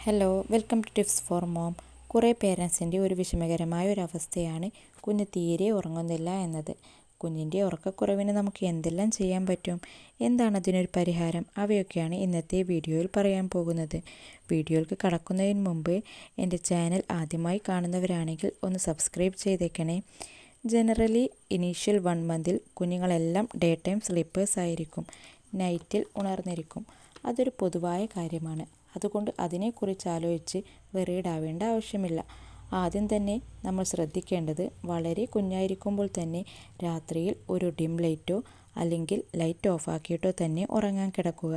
Hello, welcome to tips for mom. കുറേ പേരൻസിൻ്റെ ഒരു വിഷമകരമായ ഒരു അവസ്ഥയാണ് കുഞ്ഞ് തീരെ ഉറങ്ങുന്നില്ല എന്നത്. കുഞ്ഞിൻ്റെ ഉറക്കക്കുറവിന് നമുക്ക് എന്തെല്ലാം ചെയ്യാൻ പറ്റും, എന്താണ് അതിനൊരു പരിഹാരം, അവയൊക്കെയാണ് ഇന്നത്തെ വീഡിയോയിൽ പറയാൻ പോകുന്നത്. വീഡിയോയിലേക്ക് കടക്കുന്നതിന് മുമ്പ് എൻ്റെ ചാനൽ ആദ്യമായി കാണുന്നവരാണെങ്കിൽ ഒന്ന് സബ്സ്ക്രൈബ് ചെയ്തേക്കണേ. ജനറലി ഇനീഷ്യൽ 1 മന്തിൽ കുഞ്ഞുങ്ങളെല്ലാം ഡേ ടൈം സ്ലീപ്പേഴ്സ് ആയിരിക്കും, നൈറ്റിൽ ഉണർന്നിരിക്കും. അതൊരു പൊതുവായ കാര്യമാണ്. അതുകൊണ്ട് അതിനെക്കുറിച്ച് ആലോചിച്ച് വെറീഡാവേണ്ട ആവശ്യമില്ല. ആദ്യം തന്നെ നമ്മൾ ശ്രദ്ധിക്കേണ്ടത് വളരെ കുഞ്ഞായിരിക്കുമ്പോൾ തന്നെ രാത്രിയിൽ ഒരു ഡിം ലൈറ്റോ അല്ലെങ്കിൽ ലൈറ്റ് ഓഫാക്കിയിട്ടോ തന്നെ ഉറങ്ങാൻ കിടക്കുക.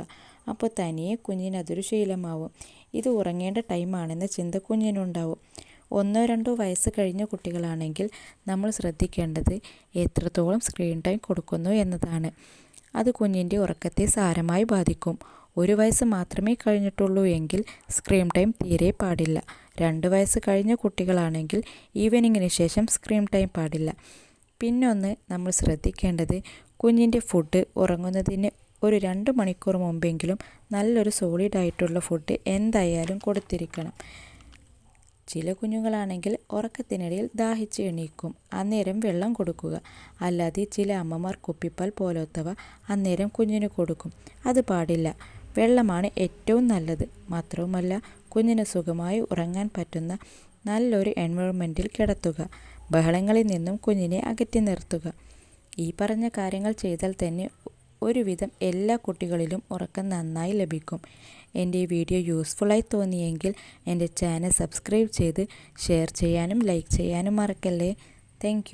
അപ്പോൾ തനിയെ കുഞ്ഞിനതൊരു ശീലമാവും. ഇത് ഉറങ്ങേണ്ട ടൈമാണെന്ന ചിന്ത കുഞ്ഞിനുണ്ടാവും. 1-2 വയസ്സ് കഴിഞ്ഞ കുട്ടികളാണെങ്കിൽ നമ്മൾ ശ്രദ്ധിക്കേണ്ടത് എത്രത്തോളം സ്ക്രീൻ ടൈം കൊടുക്കുന്നു എന്നതാണ്. അത് കുഞ്ഞിൻ്റെ ഉറക്കത്തെ സാരമായി ബാധിക്കും. 1 വയസ്സ് മാത്രമേ കഴിഞ്ഞിട്ടുള്ളൂ എങ്കിൽ സ്ക്രീൻ ടൈം തീരെ പാടില്ല. 2 വയസ്സ് കഴിഞ്ഞ കുട്ടികളാണെങ്കിൽ ഈവനിങ്ങിന് ശേഷം സ്ക്രീൻ ടൈം പാടില്ല. പിന്നൊന്ന് നമ്മൾ ശ്രദ്ധിക്കേണ്ടത് കുഞ്ഞിൻ്റെ ഫുഡ് ഉറങ്ങുന്നതിന് ഒരു 2 മണിക്കൂർ മുമ്പെങ്കിലും നല്ലൊരു സോളിഡായിട്ടുള്ള ഫുഡ് എന്തായാലും കൊടുത്തിരിക്കണം. ചില കുഞ്ഞുങ്ങളാണെങ്കിൽ ഉറക്കത്തിനിടയിൽ ദാഹിച്ച് എണീക്കും, അന്നേരം വെള്ളം കൊടുക്കുക. അല്ലാതെ ചില അമ്മമാർ കുപ്പിപ്പാൽ പോലത്തവ അന്നേരം കുഞ്ഞിന് കൊടുക്കും. അത് പാടില്ല. വെള്ളമാണ് ഏറ്റവും നല്ലത്. മാത്രവുമല്ല, കുഞ്ഞിന് സുഖമായി ഉറങ്ങാൻ പറ്റുന്ന നല്ലൊരു എൻവയോൺമെൻറ്റിൽ കിടത്തുക. ബഹളങ്ങളിൽ നിന്നും കുഞ്ഞിനെ അകറ്റി നിർത്തുക. ഈ പറഞ്ഞ കാര്യങ്ങൾ ചെയ്താൽ തന്നെ ഒരുവിധം എല്ലാ കുട്ടികളിലും ഉറക്കം നന്നായി ലഭിക്കും. എൻ്റെ ഈ വീഡിയോ യൂസ്ഫുള്ളായി തോന്നിയെങ്കിൽ എൻ്റെ ചാനൽ സബ്സ്ക്രൈബ് ചെയ്ത് ഷെയർ ചെയ്യാനും ലൈക്ക് ചെയ്യാനും മറക്കല്ലേ. താങ്ക്